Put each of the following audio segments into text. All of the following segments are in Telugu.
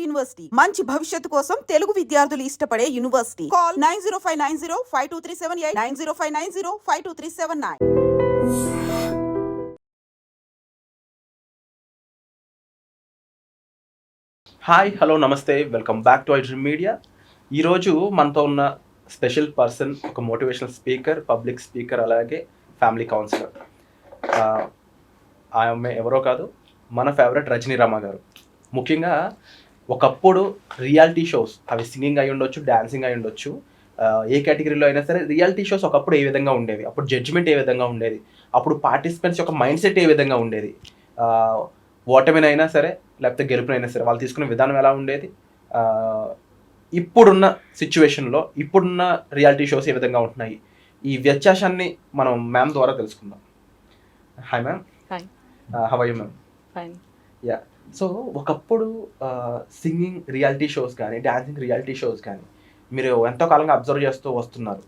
యూనివర్సిటీ మంచి భవిష్యత్తు కోసం తెలుగు విద్యార్థులు ఇష్టపడే యూనివర్సిటీ. కాల్ 9059052378 9059052379. హాయ్, హలో, నమస్తే, welcome back to iDream media. ఈరోజు మనతో ఉన్న స్పెషల్ పర్సన్ ఒక మోటివేషనల్ స్పీకర్, పబ్లిక్ స్పీకర్, అలాగే ఫ్యామిలీ కౌన్సిలర్. ఆమె ఎవరో కాదు, మన ఫేవరెట్ రజనీ రామ గారు. ముఖ్యంగా ఒకప్పుడు రియాలిటీ షోస్, అవి సింగింగ్ అయి ఉండొచ్చు, డాన్సింగ్ అయి ఉండొచ్చు, ఏ కేటగిరీలో అయినా సరే రియాలిటీ షోస్ ఒకప్పుడు ఏ విధంగా ఉండేవి, అప్పుడు జడ్జిమెంట్ ఏ విధంగా ఉండేది, అప్పుడు పార్టిసిపెంట్స్ యొక్క మైండ్ సెట్ ఏ విధంగా ఉండేది, ఓటమినైనా సరే లేకపోతే గెలుపునైనా సరే వాళ్ళు తీసుకునే విధానం ఎలా ఉండేది, ఇప్పుడున్న సిచ్యువేషన్లో ఇప్పుడున్న రియాలిటీ షోస్ ఏ విధంగా ఉంటున్నాయి, ఈ వ్యత్యాసాన్ని మనం మ్యామ్ ద్వారా తెలుసుకుందాం. Hi ma'am. Hi. How are you ma'am? Fine. Yeah. So ఒకప్పుడు సింగింగ్ రియాలిటీ షోస్ కానీ, డాన్సింగ్ రియాలిటీ షోస్ కానీ మీరు ఎంతో కాలంగా అబ్జర్వ్ చేస్తూ వస్తున్నారు.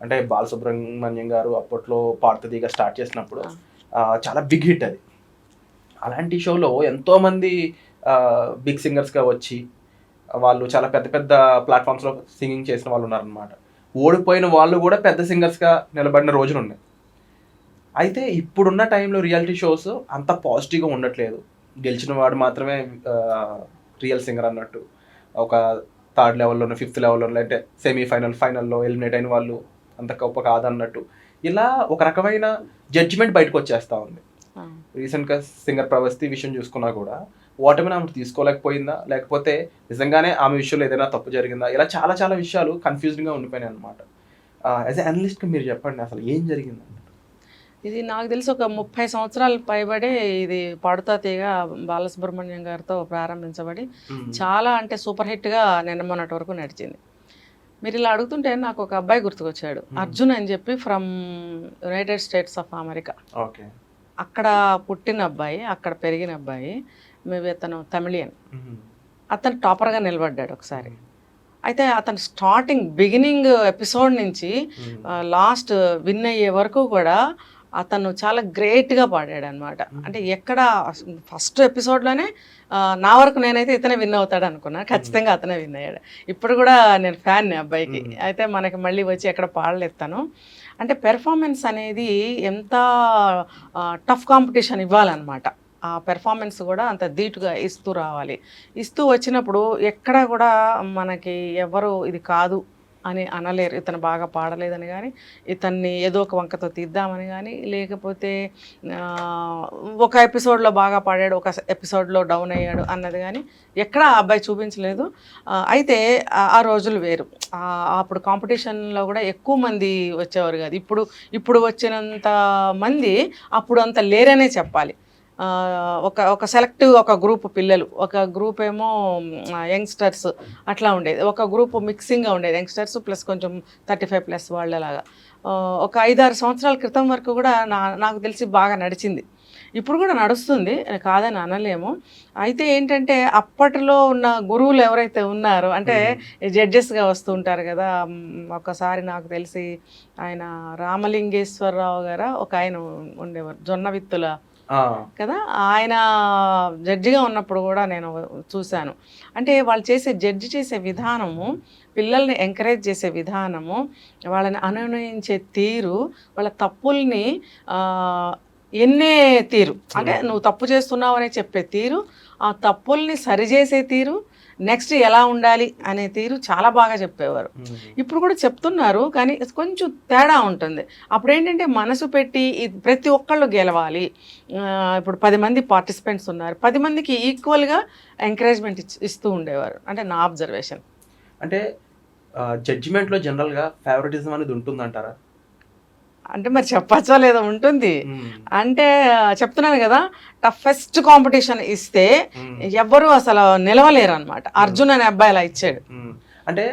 అంటే బాలసుబ్రహ్మణ్యం గారు అప్పట్లో పాడుతీగా స్టార్ట్ చేసినప్పుడు చాలా బిగ్ హిట్ అది. అలాంటి షోలో ఎంతోమంది బిగ్ సింగర్స్గా వచ్చి వాళ్ళు చాలా పెద్ద పెద్ద ప్లాట్ఫామ్స్లో సింగింగ్ చేసిన వాళ్ళు ఉన్నారనమాట. ఓడిపోయిన వాళ్ళు కూడా పెద్ద సింగర్స్గా నిలబడిన రోజులు ఉన్నాయి. అయితే ఇప్పుడున్న టైంలో రియాలిటీ షోస్ అంత పాజిటివ్గా ఉండట్లేదు. గెలిచిన వాడు మాత్రమే రియల్ సింగర్ అన్నట్టు, ఒక థర్డ్ లెవెల్లోనూ, ఫిఫ్త్ లెవెల్లోనూ, అంటే సెమీఫైనల్, ఫైనల్లో ఎలిమినేట్ అయిన వాళ్ళు అంత గొప్ప కాదన్నట్టు ఇలా ఒక రకమైన జడ్జిమెంట్ బయటకు వచ్చేస్తూ ఉంది. రీసెంట్గా సింగర్ ప్రవస్తి విషయం చూసుకున్నా కూడా ఓటమిని ఆమె తీసుకోలేకపోయిందా, లేకపోతే నిజంగానే ఆమె విషయంలో ఏదైనా తప్పు జరిగిందా, ఇలా చాలా చాలా విషయాలు కన్ఫ్యూజింగ్గా ఉండిపోయినాయి అనమాట. యాజ్ ఎ అనలిస్ట్గా మీరు చెప్పండి, అసలు ఏం జరిగింది? ఇది నాకు తెలిసి ఒక 30 సంవత్సరాలు పైబడి ఇది పాడుతా తీగ బాలసుబ్రహ్మణ్యం గారితో ప్రారంభించబడి చాలా అంటే సూపర్ హిట్గా నిన్న మొన్నటి వరకు నడిచింది. మీరు ఇలా అడుగుతుంటే నాకు ఒక అబ్బాయి గుర్తుకొచ్చాడు, అర్జున్ అని చెప్పి from United states of America. Okay. అక్కడ పుట్టిన అబ్బాయి, అక్కడ పెరిగిన అబ్బాయి, మేబీ అతను తమిళియన్. అతను టాపర్గా నిలబడ్డాడు ఒకసారి. అయితే అతను స్టార్టింగ్ బిగినింగ్ ఎపిసోడ్ నుంచి లాస్ట్ విన్ అయ్యే వరకు కూడా అతను చాలా గ్రేట్గా పాడాడు అనమాట. అంటే ఎక్కడ ఫస్ట్ ఎపిసోడ్లోనే నా వరకు నేనైతే ఇతనే విన్ అవుతాడు అనుకున్నా, ఖచ్చితంగా అతనే విన్ అయ్యాడు. ఇప్పుడు కూడా నేను ఫ్యాన్ అబ్బాయికి. అయితే మనకి మళ్ళీ వచ్చి ఎక్కడ పాడలేస్తాను. అంటే పెర్ఫార్మెన్స్ అనేది ఎంత టఫ్ కాంపిటీషన్ ఇవ్వాలన్నమాట. ఆ పెర్ఫార్మెన్స్ కూడా అంత ధీటుగా ఇస్తూ రావాలి. ఇస్తూ వచ్చినప్పుడు ఎక్కడ కూడా మనకి ఎవరు ఇది కాదు అని అనలేరు. ఇతను బాగా పాడలేదని కానీ, ఇతన్ని ఏదో ఒక వంకతో తీద్దామని కానీ, లేకపోతే ఒక ఎపిసోడ్లో బాగా పాడాడు, ఒక ఎపిసోడ్లో డౌన్ అయ్యాడు అన్నది కానీ ఎక్కడ ఆ అబ్బాయి చూపించలేదు. అయితే ఆ రోజులు వేరు. అప్పుడు కాంపిటీషన్లో కూడా ఎక్కువ మంది వచ్చేవారు కాదు. ఇప్పుడు వచ్చినంత మంది అప్పుడు అంత లేరనే చెప్పాలి. ఒక సెలెక్టివ్ ఒక గ్రూప్ పిల్లలు, ఒక గ్రూప్ ఏమో యంగ్స్టర్స్ అట్లా ఉండేది, ఒక గ్రూప్ మిక్సింగ్గా ఉండేది, యంగ్స్టర్స్ ప్లస్ కొంచెం 35+ వాళ్ళలాగా. ఒక 5-6 సంవత్సరాల క్రితం వరకు కూడా నాకు తెలిసి బాగా నడిచింది. ఇప్పుడు కూడా నడుస్తుంది, కాదని అనలేము. అయితే ఏంటంటే అప్పట్లో ఉన్న గురువులు ఎవరైతే ఉన్నారో, అంటే జడ్జెస్గా వస్తూ ఉంటారు కదా. ఒకసారి నాకు తెలిసి ఆయన రామలింగేశ్వరరావు గారు ఒక ఆయన ఉండేవారు, జొన్న విత్తుల కదా, ఆయన జడ్జిగా ఉన్నప్పుడు కూడా నేను చూశాను. అంటే వాళ్ళు జడ్జి చేసే విధానము, పిల్లల్ని ఎంకరేజ్ చేసే విధానము, వాళ్ళని అనునయించే తీరు, వాళ్ళ తప్పుల్ని ఎన్నే తీరు, అంటే నువ్వు తప్పు చేస్తున్నావు అనే చెప్పే తీరు, ఆ తప్పుల్ని సరిచేసే తీరు, నెక్స్ట్ ఎలా ఉండాలి అనే తీరు చాలా బాగా చెప్పేవారు. ఇప్పుడు కూడా చెప్తున్నారు కానీ కొంచెం తేడా ఉంటుంది. అప్పుడు ఏంటంటే మనసు పెట్టి ప్రతి ఒక్కళ్ళు గెలవాలి. ఇప్పుడు 10 మంది పార్టిసిపెంట్స్ ఉన్నారు, 10 మందికి ఈక్వల్గా ఎంకరేజ్మెంట్ ఇస్తూ ఉండేవారు. అంటే నా అబ్జర్వేషన్. అంటే జడ్జిమెంట్లో జనరల్గా ఫేవరెటిజం అనేది ఉంటుందంటారా? అంటే మరి చెప్పచ్చో లేదో ఉంటుంది. అంటే చెప్తున్నాను కదా, టఫెస్ట్ కాంపిటీషన్ ఇస్తే ఎవ్వరూ అసలు నిలవలేరు అనమాట. అర్జున్ అనే అబ్బాయి అలా ఇచ్చాడు. అంటే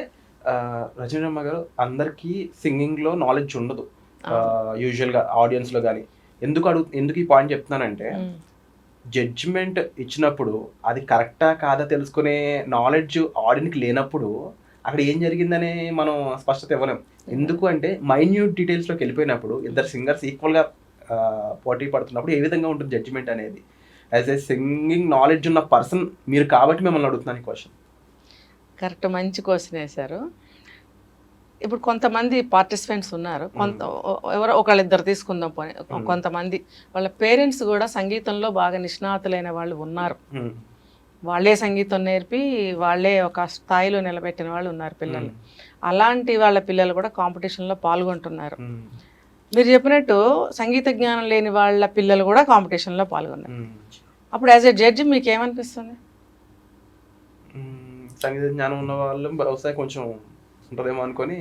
రజనీరమ్మ గారు, అందరికీ సింగింగ్లో నాలెడ్జ్ ఉండదు యూజువల్గా ఆడియన్స్లో కానీ. ఎందుకు ఈ పాయింట్ చెప్తున్నానంటే, జడ్జిమెంట్ ఇచ్చినప్పుడు అది కరెక్టా కాదా తెలుసుకునే నాలెడ్జ్ ఆడియన్కి లేనప్పుడు అక్కడ ఏం జరిగిందని మనం స్పష్టత ఇవ్వలేం. ఎందుకు అంటే మైన్యూట్ డీటెయిల్స్లోకి వెళ్ళిపోయినప్పుడు ఇద్దరు సింగర్స్ ఈక్వల్గా పోటీ పడుతున్నప్పుడు ఏ విధంగా ఉంటుంది జడ్జిమెంట్ అనేది. యాజ్ ఏ సింగింగ్ నాలెడ్జ్ ఉన్న పర్సన్ మీరు కాబట్టి మిమ్మల్ని అడుగుతున్నాను ఈ క్వశ్చన్. కరెక్ట్, మంచి క్వశ్చన్ వేశారు. ఇప్పుడు కొంతమంది పార్టిసిపెంట్స్ ఉన్నారు, ఎవరో ఒకళ్ళిద్దరు తీసుకుందాం పోనీ, కొంతమంది వాళ్ళ పేరెంట్స్ కూడా సంగీతంలో బాగా నిష్ణాతులైన వాళ్ళు ఉన్నారు. వాళ్ళే సంగీతం నేర్పి వాళ్ళే ఒక స్థాయిలో నిలబెట్టిన వాళ్ళు ఉన్నారు పిల్లలు. అలాంటి వాళ్ళ పిల్లలు కూడా కాంపిటీషన్లో పాల్గొంటున్నారు. మీరు చెప్పినట్టు సంగీత జ్ఞానం లేని వాళ్ళ పిల్లలు కూడా కాంపిటీషన్లో పాల్గొన్నారు. అప్పుడు యాజ్ ఎ జడ్జి మీకు ఏమనిపిస్తుంది? సంగీత జ్ఞానం ఉన్న వాళ్ళు బహుశా కొంచెం ఉంటుందేమో అనుకొని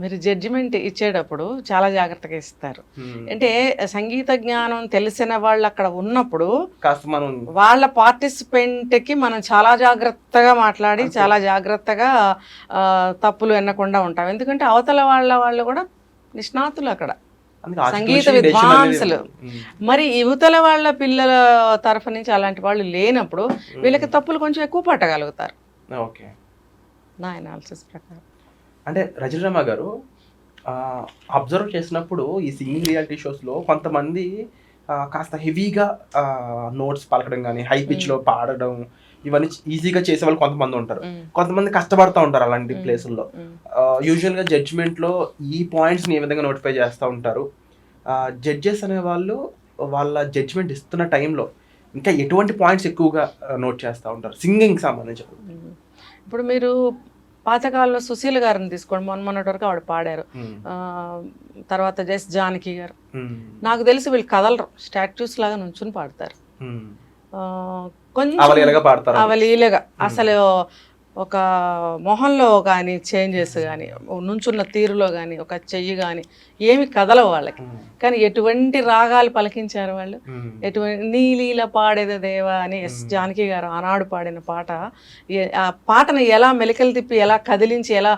మీరు జడ్జిమెంట్ ఇచ్చేటప్పుడు చాలా జాగ్రత్తగా ఇస్తారు. అంటే సంగీత జ్ఞానం తెలిసిన వాళ్ళు అక్కడ ఉన్నప్పుడు కాస్త మనం వాళ్ళ పార్టిసిపెంట్కి మనం చాలా జాగ్రత్తగా మాట్లాడి చాలా జాగ్రత్తగా తప్పులు ఎన్నకుండా ఉంటాం. ఎందుకంటే అవతల వాళ్ళు కూడా నిష్ణాతులు అక్కడ, సంగీత విద్వాంసులు. మరి యువతల వాళ్ళ పిల్లల తరఫు నుంచి అలాంటి వాళ్ళు లేనప్పుడు వీళ్ళకి తప్పులు కొంచెం ఎక్కువ పట్టగలుగుతారు. ఓకే, నా అనాలిసిస్ ప్రకారం. అంటే రజనీరమ గారు అబ్జర్వ్ చేసినప్పుడు ఈ సింగింగ్ రియాలిటీ షోస్లో కొంతమంది కాస్త హెవీగా నోట్స్ పలకడం కానీ హై పిచ్లో పాడడం ఇవన్నీ ఈజీగా చేసే వాళ్ళు కొంతమంది ఉంటారు. కొంతమంది కష్టపడుతూ ఉంటారు అలాంటి ప్లేసుల్లో. యూజువల్గా జడ్జిమెంట్లో ఈ పాయింట్స్ని ఏ విధంగా నోటిఫై చేస్తూ ఉంటారు? జడ్జెస్ అనే వాళ్ళు వాళ్ళ జడ్జిమెంట్ ఇస్తున్న టైంలో ఇంకా ఎటువంటి పాయింట్స్ ఎక్కువగా నోట్ చేస్తూ ఉంటారు సింగింగ్కి సంబంధించి? ఇప్పుడు మీరు పాతకాలంలో సుశీల గారిని తీసుకోండి, మొన్నటి వరకు ఆవిడ పాడారు. తర్వాత జస్ జానకి గారు, నాకు తెలిసి వీళ్ళు కదలరు, స్టాట్యూస్ లాగా నుంచుని పాడతారు. కొంచెం అవలీలగా అసలు ఒక మొహంలో కానీ చేంజెస్ కానీ నుంచున్న తీరులో కానీ ఒక చెయ్యి కానీ ఏమి కదలవు వాళ్ళకి. కానీ ఎటువంటి రాగాలు పలికించారు వాళ్ళు, ఎటువంటి నీలీల పాడేద దేవా అని ఎస్ జానకి గారు ఆనాడు పాడిన పాట. ఆ పాటను ఎలా మెలికలు తిప్పి ఎలా కదిలించి ఎలా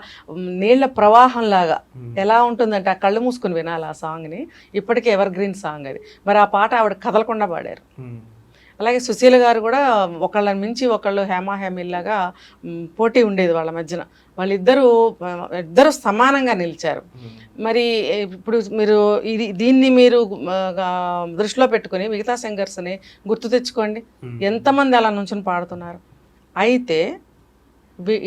నీళ్ల ప్రవాహంలాగా ఎలా ఉంటుందంటే ఆ కళ్ళు మూసుకుని వినాలి ఆ సాంగ్ని. ఇప్పటికీ ఎవర్ గ్రీన్ సాంగ్ అది. మరి ఆ పాట ఆవిడ కదలకుండా పాడారు. అలాగే సుశీల గారు కూడా ఒకళ్ళని మించి ఒకళ్ళు హేమాహేమిల్లాగా పోటీ ఉండేది వాళ్ళ మధ్యన. వాళ్ళిద్దరూ సమానంగా నిలిచారు. మరి ఇప్పుడు మీరు దీన్ని మీరు దృష్టిలో పెట్టుకుని మిగతా సింగర్స్ని గుర్తు తెచ్చుకోండి, ఎంతమంది అలా నుంచుని పాడుతున్నారు. అయితే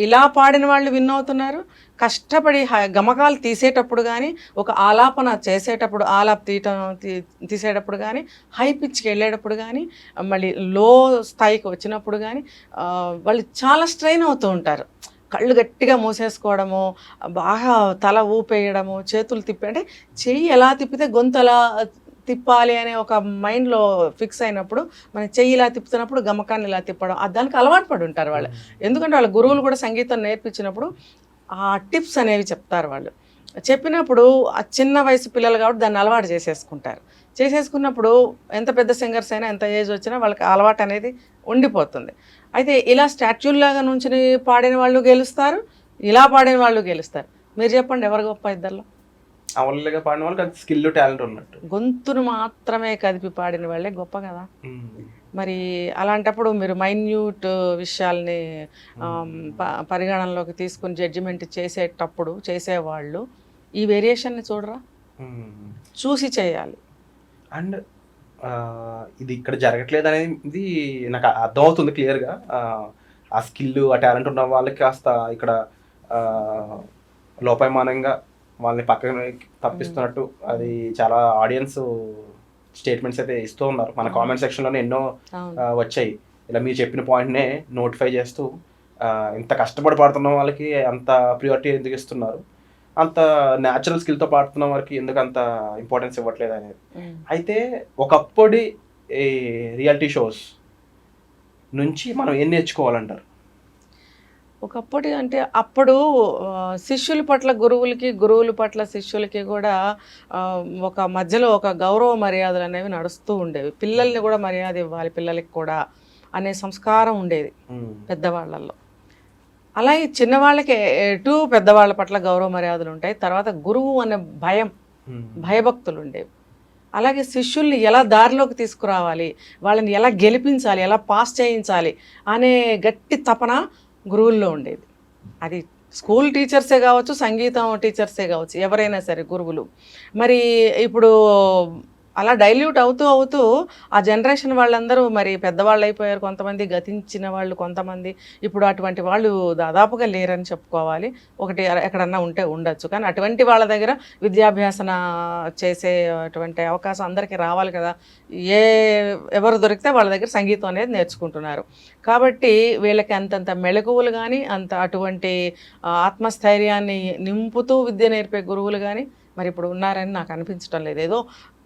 ఇలా పాడిన వాళ్ళు విన్ అవుతున్నారు. కష్టపడి గమకాలు తీసేటప్పుడు కానీ ఒక ఆలాపన చేసేటప్పుడు తీసేటప్పుడు కానీ హై పిచ్కి వెళ్ళేటప్పుడు కానీ మళ్ళీ లో స్థాయికి వచ్చినప్పుడు కానీ వాళ్ళు చాలా స్ట్రెయిన్ అవుతూ ఉంటారు. కళ్ళు గట్టిగా మూసేసుకోవడము, బాగా తల ఊపేయడము, చేతులు తిప్పి అంటే చెయ్యి ఎలా తిప్పితే గొంతు ఎలా తిప్పాలి అనే ఒక మైండ్లో ఫిక్స్ అయినప్పుడు మన చెయ్యి ఇలా తిప్పుతున్నప్పుడు గమకాన్ని ఇలా తిప్పడం దానికి అలవాటు పడి ఉంటారు వాళ్ళు. ఎందుకంటే వాళ్ళ గురువులు కూడా సంగీతం నేర్పించినప్పుడు ఆ టిప్స్ అనేవి చెప్తారు. వాళ్ళు చెప్పినప్పుడు ఆ చిన్న వయసు పిల్లలు కాబట్టి దాన్ని అలవాటు చేసేసుకున్నప్పుడు ఎంత పెద్ద సింగర్స్ అయినా ఎంత ఏజ్ వచ్చినా వాళ్ళకి అలవాటు అనేది ఉండిపోతుంది. అయితే ఇలా స్టాచ్యూల్లాగా నుంచి పాడిన వాళ్ళు గెలుస్తారు, ఇలా పాడిన వాళ్ళు గెలుస్తారు. మీరు చెప్పండి ఎవరు గొప్ప ఇద్దరిలో? అవలీలగా పాడిన వాళ్ళకి అది స్కిల్ టాలెంట్ ఉన్నట్టు. గొంతును మాత్రమే కదిపి పాడిన వాళ్ళే గొప్ప కదా. మరి అలాంటప్పుడు మీరు మైన్యూట్ విషయాల్ని పరిగణనలోకి తీసుకుని జడ్జిమెంట్ చేసేవాళ్ళు ఈ వేరియేషన్ని చూడరా, చూసి చేయాలి. అండ్ ఇది ఇక్కడ జరగట్లేదు అనేది నాకు అర్థమవుతుంది క్లియర్గా. ఆ స్కిల్ ఆ టాలెంట్ ఉన్న వాళ్ళకి కాస్త ఇక్కడ లోపమానంగా వాళ్ళని పక్కన తప్పిస్తున్నట్టు అది చాలా ఆడియన్స్ స్టేట్మెంట్స్ అయితే ఇస్తూ ఉన్నారు. మన కామెంట్ సెక్షన్లోనే ఎన్నో వచ్చాయి. ఇలా మీరు చెప్పిన పాయింట్నే నోటిఫై చేస్తూ ఇంత కష్టపడి పాడుతున్న వాళ్ళకి అంత ప్రియారిటీ ఎందుకు ఇస్తున్నారు, అంత న్యాచురల్ స్కిల్తో పాడుతున్న వారికి ఎందుకు అంత ఇంపార్టెన్స్ ఇవ్వట్లేదు అనేది. అయితే ఒకప్పటి ఈ రియాలిటీ షోస్ నుంచి మనం ఏం నేర్చుకోవాలంటారు? ఒకప్పటి అంటే అప్పుడు శిష్యుల పట్ల గురువులకి, గురువుల పట్ల శిష్యులకి కూడా ఒక మధ్యలో ఒక గౌరవ మర్యాదలు అనేవి నడుస్తూ ఉండేవి. పిల్లల్ని కూడా మర్యాద ఇవ్వాలి పిల్లలకి కూడా అనే సంస్కారం ఉండేది పెద్దవాళ్ళల్లో. అలాగే చిన్నవాళ్ళకి ఎటు పెద్దవాళ్ళ పట్ల గౌరవ మర్యాదలు ఉంటాయి. తర్వాత గురువు అనే భయభక్తులు ఉండేవి. అలాగే శిష్యుల్ని ఎలా దారిలోకి తీసుకురావాలి, వాళ్ళని ఎలా గెలిపించాలి, ఎలా పాస్ చేయించాలి అనే గట్టి తపన గురువుల్లో ఉండేది. అది స్కూల్ టీచర్సే కావచ్చు, సంగీతం టీచర్సే కావచ్చు, ఎవరైనా సరే గురువులు. మరి ఇప్పుడు అలా డైల్యూట్ అవుతూ అవుతూ ఆ జనరేషన్ వాళ్ళందరూ మరి పెద్దవాళ్ళు అయిపోయారు, కొంతమంది గతించిన వాళ్ళు, కొంతమంది ఇప్పుడు అటువంటి వాళ్ళు దాదాపుగా లేరని చెప్పుకోవాలి. ఒకటి ఎక్కడన్నా ఉంటే ఉండొచ్చు, కానీ అటువంటి వాళ్ళ దగ్గర విద్యాభ్యాసన చేసే అటువంటి అవకాశం అందరికీ రావాలి కదా. ఎవరు దొరికితే వాళ్ళ దగ్గర సంగీతం అనేది నేర్చుకుంటున్నారు. కాబట్టి వీళ్ళకి అంతంత మెళకువలు కానీ అంత అటువంటి ఆత్మస్థైర్యాన్ని నింపుతూ విద్య నేర్పే గురువులు కానీ మరి ఇప్పుడు ఉన్నారని నాకు అనిపించడం లేదు. ఏదో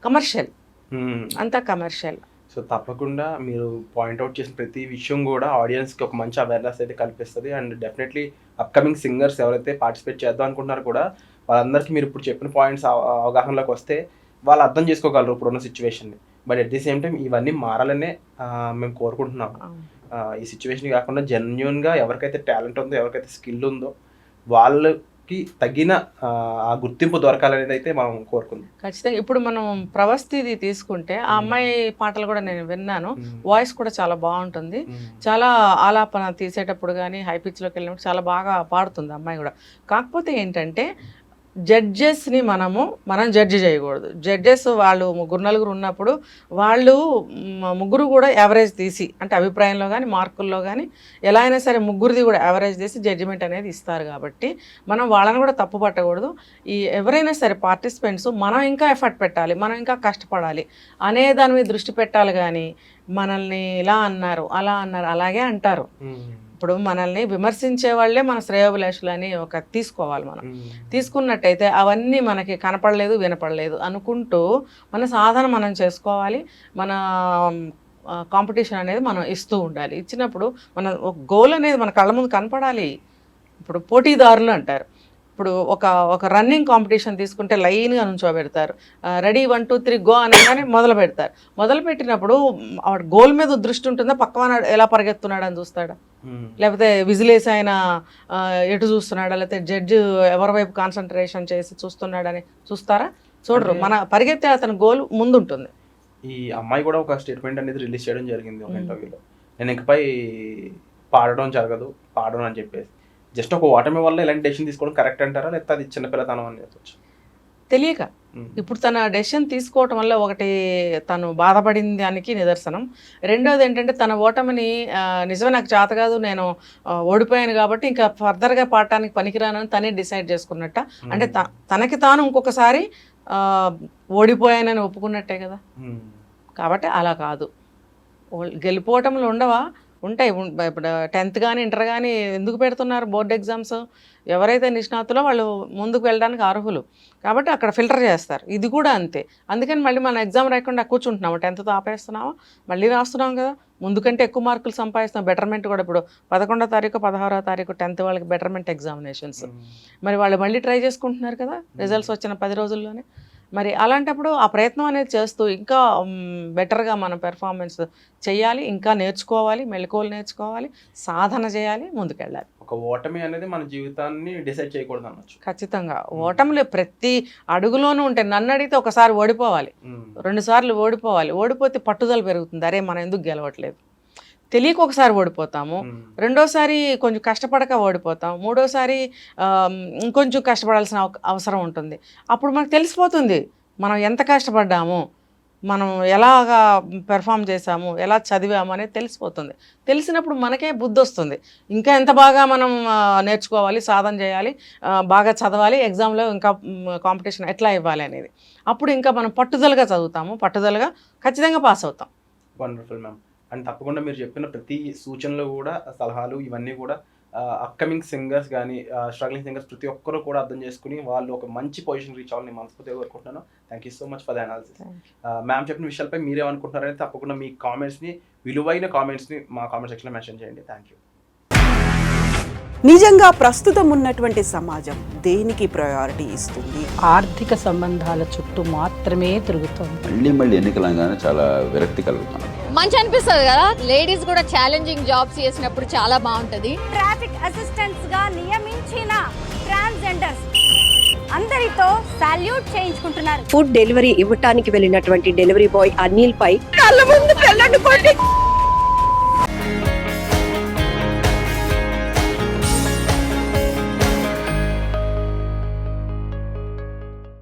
కమర్షియల్, అంతా కమర్షియల్. సో తప్పకుండా మీరు పాయింట్అవుట్ చేసిన ప్రతి విషయం కూడా ఆడియన్స్కి ఒక మంచి అవేర్నెస్ అయితే కల్పిస్తుంది. అండ్ డెఫినెట్లీ అప్కమింగ్ సింగర్స్ ఎవరైతే పార్టిసిపేట్ చేద్దాం అనుకుంటున్నారో కూడా వాళ్ళందరికీ మీరు ఇప్పుడు చెప్పిన పాయింట్స్ అవగాహనలోకి వస్తే వాళ్ళు అర్థం చేసుకోగలరు ఇప్పుడున్న సిచ్యువేషన్ని. But at the same time ఇవన్నీ మారాలనే మేము కోరుకుంటున్నాము. ఈ సిచ్యువేషన్ కాకుండా జెన్యున్గా ఎవరికైతే టాలెంట్ ఉందో, ఎవరికైతే స్కిల్ ఉందో వాళ్ళకి తగిన ఆ గుర్తింపు దొరకాలనేది అయితే మనం కోరుకుందాం. ఖచ్చితంగా. ఇప్పుడు మనం ప్రవస్థిది తీసుకుంటే ఆ అమ్మాయి పాటలు కూడా నేను విన్నాను. వాయిస్ కూడా చాలా బాగుంటుంది. చాలా ఆలాపన తీసేటప్పుడు కానీ హై పిచ్లోకి వెళ్ళినప్పుడు చాలా బాగా పాడుతుంది అమ్మాయి కూడా. కాకపోతే ఏంటంటే జడ్జెస్ని మనం జడ్జి చేయకూడదు. జడ్జెస్ వాళ్ళు 3-4 ఉన్నప్పుడు వాళ్ళు ముగ్గురు కూడా యావరేజ్ తీసి, అంటే అభిప్రాయంలో కానీ మార్కుల్లో కానీ ఎలా అయినా సరే ముగ్గురిది కూడా యావరేజ్ తీసి జడ్జిమెంట్ అనేది ఇస్తారు. కాబట్టి మనం వాళ్ళని కూడా తప్పు పట్టకూడదు. ఎవరైనా సరే పార్టిసిపెంట్స్ మనం ఇంకా ఎఫర్ట్ పెట్టాలి, మనం ఇంకా కష్టపడాలి అనే దాని మీద దృష్టి పెట్టాలి. కానీ మనల్ని ఇలా అన్నారు, అలా అన్నారు, అలాగే అంటారు. ఇప్పుడు మనల్ని విమర్శించే వాళ్ళే మన శ్రేయోభిలాషులు అని ఒక తీసుకోవాలి. మనం తీసుకున్నట్టయితే అవన్నీ మనకి కనపడలేదు, వినపడలేదు అనుకుంటూ మన సాధన మనం చేసుకోవాలి. మన కాంపిటీషన్ అనేది మనం ఇస్తూ ఉండాలి. ఇచ్చినప్పుడు మన ఒక గోల్ అనేది మన కళ్ళ ముందు కనపడాలి. ఇప్పుడు పోటీదారులు అంటారు. ఇప్పుడు ఒక రన్నింగ్ కాంపిటీషన్ తీసుకుంటే లైన్గా నుంచోబెడతారు. రెడీ 1 2 3 గో అనగానే మొదలు పెడతారు. మొదలు పెట్టినప్పుడు గోల్ మీద దృష్టి ఉంటుందా, పక్కన ఎలా పరిగెత్తున్నాడు అని చూస్తాడా, లేకపోతే విజిలేసి ఆయన ఎటు చూస్తున్నాడా, లేకపోతే జడ్జి ఎవరి వైపు కాన్సన్ట్రేషన్ చేసి చూస్తున్నాడని చూస్తారా? చూడరు. మన పరిగెత్తే అతని గోల్ ముందు ఉంటుంది. ఈ అమ్మాయి కూడా ఒక స్టేట్మెంట్ అనేది రిలీజ్ చేయడం జరిగింది ఒక ఇంటర్వ్యూలో. నేను ఇకపై పాడడం జరగదు, పాడడం అని చెప్పేసి. జస్ట్ ఒక ఓటమి వల్ల ఇలాంటి డెసిషన్ తీసుకోవడం కరెక్ట్ అంటారా, లేకపోతే అది చిన్నపిల్లతనం అని చెప్పచ్చు? తెలియక ఇప్పుడు తన డెసిషన్ తీసుకోవటం వల్ల ఒకటి తను బాధపడిన దానికి నిదర్శనం. రెండోది ఏంటంటే తన ఓటమిని నిజమే నాకు చేత కాదు, నేను ఓడిపోయాను కాబట్టి ఇంకా ఫర్దర్గా పాడటానికి పనికిరానని తనే డిసైడ్ చేసుకున్నట్ట. అంటే తనకి తాను ఇంకొకసారి ఓడిపోయానని ఒప్పుకున్నట్టే కదా. కాబట్టి అలా కాదు. గెలిపోవటంలో ఉండవా? ఉంటాయి. ఇప్పుడు 10th కానీ ఇంటర్ కానీ ఎందుకు పెడుతున్నారు బోర్డ్ ఎగ్జామ్స్? ఎవరైతే నిష్ణాతులో వాళ్ళు ముందుకు వెళ్ళడానికి అర్హులు కాబట్టి అక్కడ ఫిల్టర్ చేస్తారు. ఇది కూడా అంతే. అందుకని మళ్ళీ మనం ఎగ్జామ్ రాయకుండా కూర్చుంటున్నాము, 10th ఆపేస్తున్నామా, మళ్ళీ రాస్తున్నాం కదా. ముందు కంటే ఎక్కువ మార్కులు సంపాదిస్తున్నాం. బెటర్మెంట్ కూడా ఇప్పుడు 11వ తారీఖు 16వ తారీఖు 10th వాళ్ళకి బెటర్మెంట్ ఎగ్జామినేషన్స్. మరి వాళ్ళు మళ్ళీ ట్రై చేసుకుంటున్నారు కదా రిజల్ట్స్ వచ్చిన 10 రోజుల్లోనే. మరి అలాంటప్పుడు ఆ ప్రయత్నం అనేది చేస్తూ ఇంకా బెటర్గా మనం పెర్ఫార్మెన్స్ చేయాలి, ఇంకా నేర్చుకోవాలి, మెళకువలు నేర్చుకోవాలి, సాధన చేయాలి, ముందుకెళ్ళాలి. ఒక ఓటమి అనేది మన జీవితాన్ని డిసైడ్ చేయకూడదు అనొచ్చు. ఖచ్చితంగా ఓటములు ప్రతి అడుగులోనూ ఉంటాయి. నన్ను అడిగితే ఒకసారి ఓడిపోవాలి, 2 సార్లు ఓడిపోవాలి. ఓడిపోతే పట్టుదల పెరుగుతుంది. అరే మనం ఎందుకు గెలవట్లేదు, తెలియక ఒకసారి ఓడిపోతాము, రెండోసారి కొంచెం కష్టపడక ఓడిపోతాం, మూడోసారి ఇంకొంచెం కష్టపడాల్సిన అవసరం ఉంటుంది. అప్పుడు మనకు తెలిసిపోతుంది మనం ఎంత కష్టపడ్డాము, మనం ఎలాగా పెర్ఫామ్ చేసాము, ఎలా చదివాము అనేది తెలిసిపోతుంది. తెలిసినప్పుడు మనకే బుద్ధి వస్తుంది, ఇంకా ఎంత బాగా మనం నేర్చుకోవాలి, సాధన చేయాలి, బాగా చదవాలి, ఎగ్జామ్లో ఇంకా కాంపిటీషన్ ఎట్లా ఇవ్వాలి అనేది. అప్పుడు ఇంకా మనం పట్టుదలగా చదువుతాము, పట్టుదలగా ఖచ్చితంగా పాస్ అవుతాం. Wonderful ma'am. అండ్ తప్పకుండా మీరు చెప్పిన ప్రతి సూచనలు కూడా, సలహాలు ఇవన్నీ కూడా అప్కమింగ్ సింగర్స్ కానీ స్ట్రగ్లింగ్ సింగర్స్ ప్రతి ఒక్కరూ కూడా అర్థం చేసుకుని వాళ్ళు ఒక మంచి పొజిషన్ రీచ్ అవ్వాలని మనస్ఫూర్తిగా కోరుకుంటున్నాను. Thank you so much for the analysis. Ma'am చెప్పిన విషయాలపై మీరేమనుకుంటున్నారని తప్పకుండా మీ కామెంట్స్ని, విలువైన కామెంట్స్ని మా కామెంట్ సెక్షన్లో మెన్షన్ చేయండి. Thank you. నిజంగా ప్రస్తుతం ఉన్నటువంటి సమాజం దేనికి ప్రయారిటీ ఇస్తుంది? ఆర్థిక సంబంధాల చుట్టూ మాత్రమే తిరుగుతోంది. మళ్ళీ ఎన్నికలంగానే చాలా విరక్తి కలుగుతున్నాం. మంచి అనిపిస్తుంది కదా, లేడీస్ కూడా ఛాలెంజింగ్ జాబ్స్ చేసినప్పుడు చాలా బాగుంటది. ట్రాఫిక్ అసిస్టెంట్స్ గా నియమించిన ట్రాన్స్జెండర్స్ అందరితో సాల్యూట్ చేయించుకుంటున్నారు. ఫుడ్ డెలివరీ ఇవ్వటానికి వెళ్ళినటువంటి డెలివరీ బాయ్ అనిల్ పై కళ్ళ ముందు